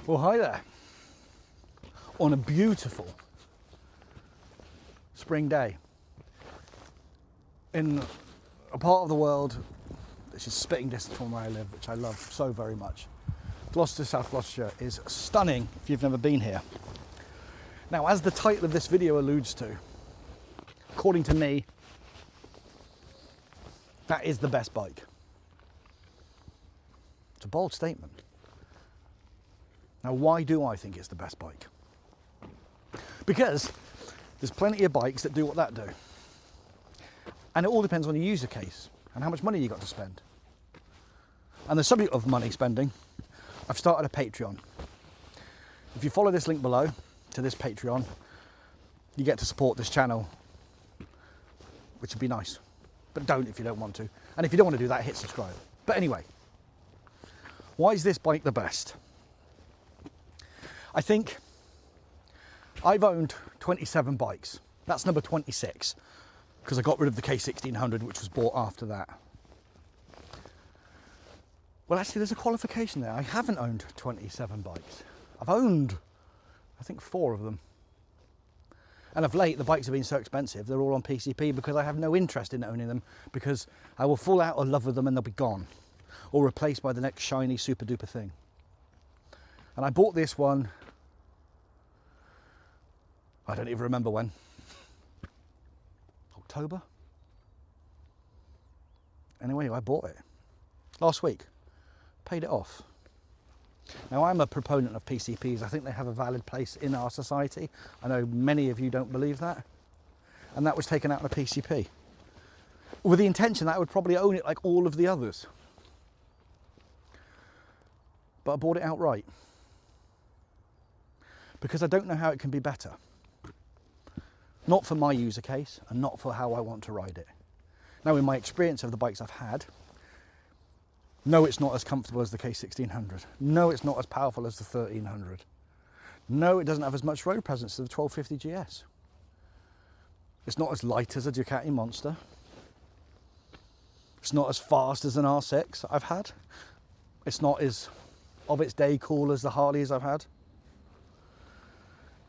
Well, hi there. On a beautiful spring day in a part of the world which is spitting distance from where I live, which I love so very much. Gloucester, South Gloucestershire is stunning if you've never been here. Now, as the title of this video alludes to, according to me, that is the best bike. It's a bold statement. Now, why do I think it's the best bike? Because there's plenty of bikes that do what that do. And it all depends on your user case and how much money you got to spend. And the subject of money spending, I've started a Patreon. If you follow this link below to this Patreon, you get to support this channel, which would be nice. But don't if you don't want to. And if you don't want to do that, hit subscribe. But anyway, why is this bike the best? I think I've owned 27 bikes. That's number 26, because I got rid of the K1600, which was bought after that. Well, actually, there's a qualification there. I haven't owned 27 bikes. I've owned, I think, 4 of them. And of late, the bikes have been so expensive, they're all on PCP because I have no interest in owning them, because I will fall out of love with them and they'll be gone, or replaced by the next shiny super duper thing. And I bought this one, I don't even remember when. October? Anyway, I bought it last week, paid it off. Now, I'm a proponent of PCPs. I think they have a valid place in our society. I know many of you don't believe that. And that was taken out on a PCP, with the intention that I would probably own it like all of the others. But I bought it outright because I don't know how it can be better. Not for my user case and not for how I want to ride it. Now, in my experience of the bikes I've had, no, it's not as comfortable as the K1600. No, it's not as powerful as the 1300. No, it doesn't have as much road presence as the 1250GS. It's not as light as a Ducati Monster. It's not as fast as an R6 I've had. It's not as of its day cool as the Harleys I've had.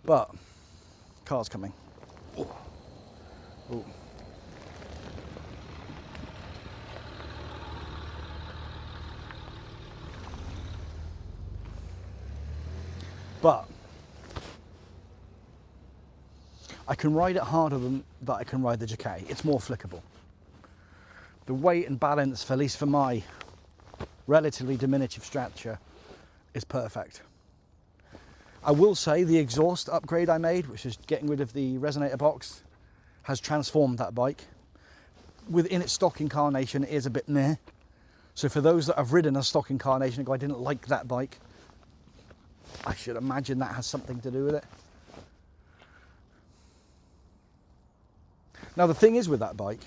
But, car's coming. Oh. Oh. But I can ride it harder than that I can ride the Ducati. It's more flickable. The weight and balance, for at least for my relatively diminutive stature, is perfect. I will say the exhaust upgrade I made, which is getting rid of the resonator box, has transformed that bike. Within its stock incarnation, it is a bit meh. So for those that have ridden a stock incarnation and go, I didn't like that bike, I should imagine that has something to do with it. Now, the thing is with that bike,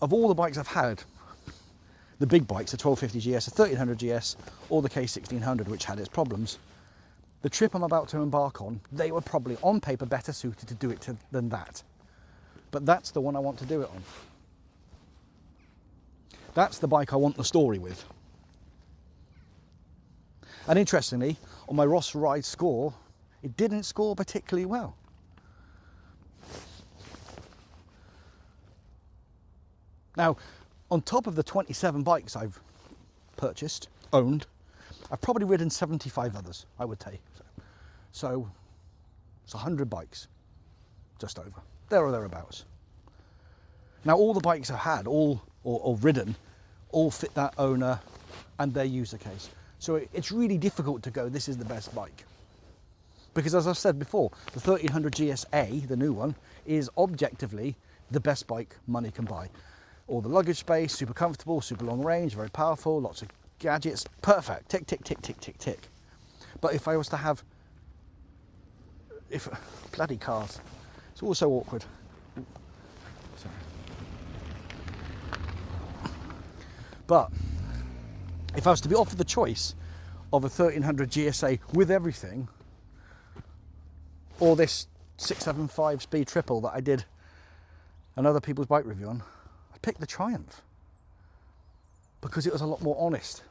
of all the bikes I've had, the big bikes, the 1250GS, the 1300GS, or the K1600, which had its problems, the trip I'm about to embark on, they were probably on paper better suited to do it than that. But that's the one I want to do it on. That's the bike I want the story with. And interestingly, on my Ross Ride score, it didn't score particularly well. Now, on top of the 27 bikes I've purchased, owned, I've probably ridden 75 others, I would say. So it's 100 bikes, just over, there or thereabouts. Now, all the bikes I've had, or ridden, all fit that owner and their user case. So it's really difficult to go, this is the best bike. Because as I've said before, the 1300GS, the new one, is objectively the best bike money can buy. All the luggage space, super comfortable, super long range, very powerful, lots of gadgets, perfect, tick, tick, tick, tick, tick, tick. But if I was to have, bloody cars, it's all so awkward. Sorry. But if I was to be offered the choice of a 1300 GSA with everything, or this 675 speed triple that I did and other people's bike review on, I'd pick the Triumph. because it was a lot more honest.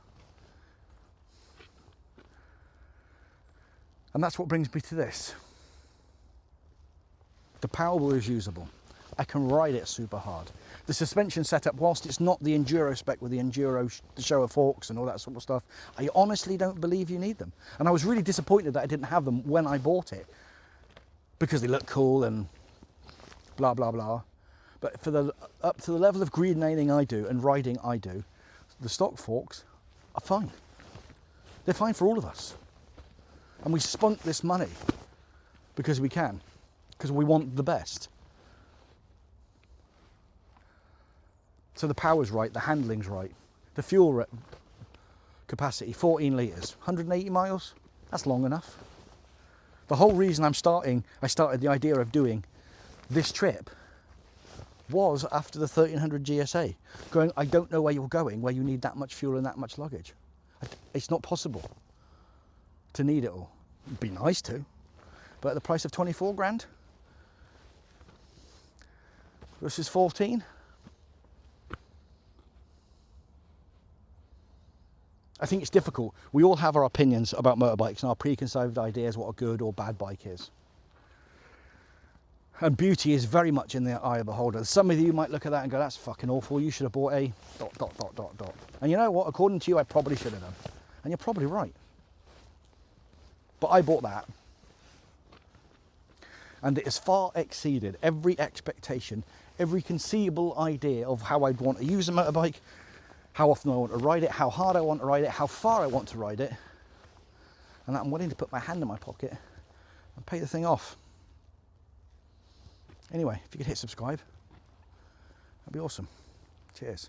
And that's what brings me to this. The Powerball is usable. I can ride it super hard. The suspension setup, whilst it's not the Enduro spec with the Enduro, the shower forks and all that sort of stuff, I honestly don't believe you need them. And I was really disappointed that I didn't have them when I bought it, because they look cool and blah, blah, blah. But for the up to the level of greenlaning I do and riding I do, the stock forks are fine. They're fine for all of us. And we spunk this money because we can, because we want the best. So the power's right, the handling's right, the fuel capacity, 14 litres, 180 miles, that's long enough. The whole reason I started the idea of doing this trip was after the 1300 GSA, going, I don't know where you're going, where you need that much fuel and that much luggage. It's not possible to need it all. It'd be nice to, but at the price of 24 grand versus 14, I think it's difficult. We all have our opinions about motorbikes and our preconceived ideas what a good or bad bike is. And beauty is very much in the eye of the beholder. Some of you might look at that and go, that's fucking awful. You should have bought a ... And you know what? According to you, I probably should have done. And you're probably right. But I bought that. And it has far exceeded every expectation, every conceivable idea of how I'd want to use a motorbike, how often I want to ride it, how hard I want to ride it, how far I want to ride it. And I'm willing to put my hand in my pocket and pay the thing off. Anyway, if you could hit subscribe, that'd be awesome. Cheers.